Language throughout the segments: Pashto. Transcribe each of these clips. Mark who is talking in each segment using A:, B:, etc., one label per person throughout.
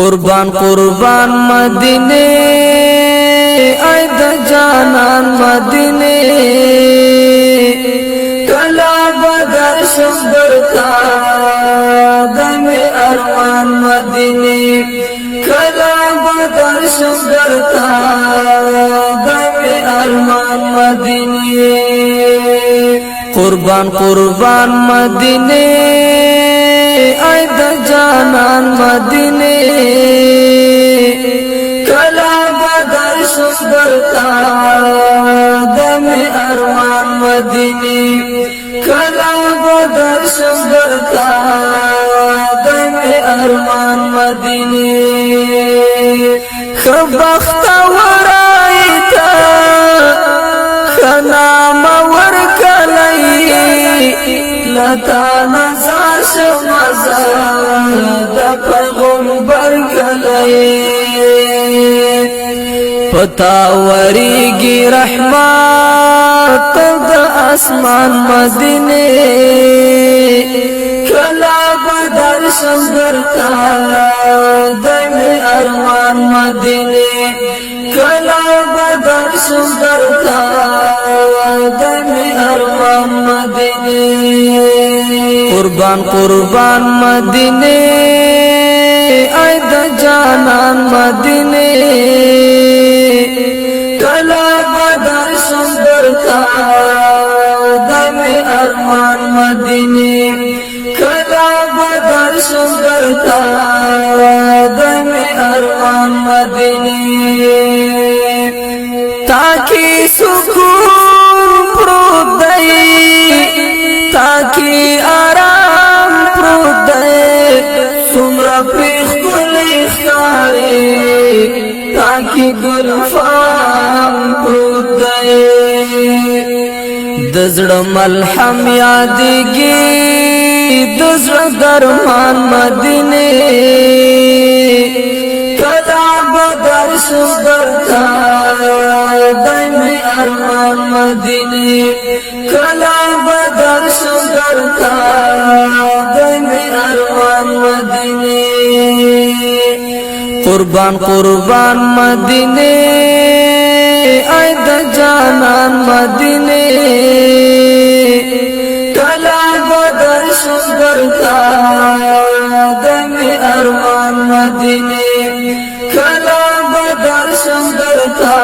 A: قربان قربان مدینه ای د جانان مدینه کلا بدر شمبرتا دم ارمان مدینه کلا بدر شمبرتا دم ارمان مدینه قربان قربان مدینه ای د جانان مدینه کلا بدر شمبرتا دم ارمان مدینه کلا بدر شمبرتا دم ارمان مدینه خبخت ورایتا خنام ورکلی لتا نظر شمزا دا پیغمبر کلی پتا وریگی رحمت دا اسمان مدینه کلا بدر شمبرتا دم ارمان مدینه کلا بدر شمبرتا دم ارمان مدینه قربان قربان مدینه ای د جانان مدینه کلا بدر شمبرتا دم ارمان مدینه کلا بدر شمبرتا دم ارمان مدینه تاکی سکون پروت دی تاکی آرام پروت دی سمرا پیخ گلی خاری تاکی گل فام پروت دی دزڑ ملحم یادگی دزڑ درمان مدینه کلا بدر شمبرتا دم ارمان مدینه کلا بدر شمبرتا دم ارمان مدینه قربان قربان مدینه ای د جانان مدینه کلا بدر شمبرتا دم ارمان مدینه کلا بدر شمبرتا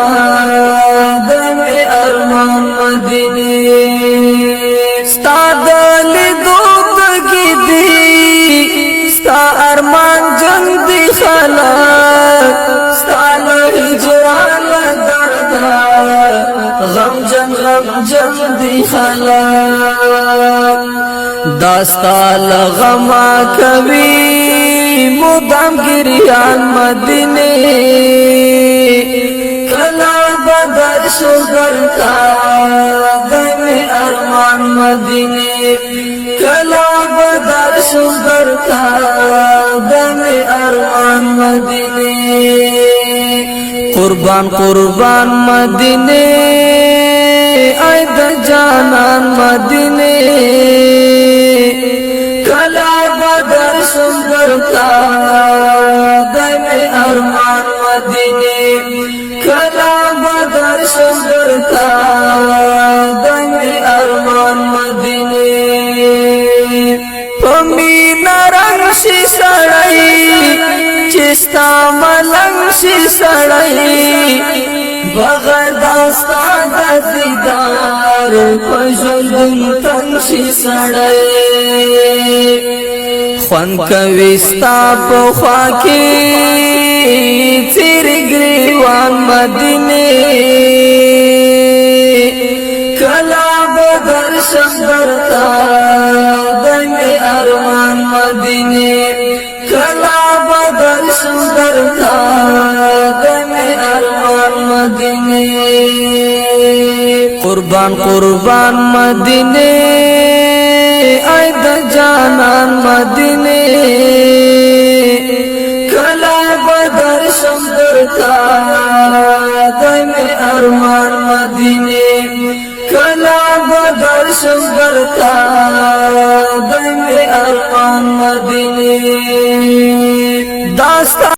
A: دم ارمان مدینه ستا دلی دود کی دی ستا ارمان جنگ دی خلق ستا لحجران دردا غم جنگ دی خلق داستا لغما کبھی مدام گریان مدینه کلا بدر شمبرتا دم ارمان مدینه کلا بدر شمبرتا دم ارمان مدینه قربان قربان مدینه ای د جانان مدینه کلا بدر شمبرتا دم ارمان مدینه کلا بدر شمبرتا دم ارمان مدینه پمینا رنگ شي سړی چستا ملنګ شي سړی بغیر داستا د دیدار پژوندون تنگ شي سړی خوان کوي ستا په خوا کې تیرې ګریوان مدینه کلا بدر شمبرتا دم ارمان مدینه کلا بدر شمبرتا دم ارمان مدینه قربان قربان مدینه ای د جانان مدینه کلا بدر شمبرتا دم ارمان مدینه کلا بدر شمبرتا دم ارمان مدینه داستا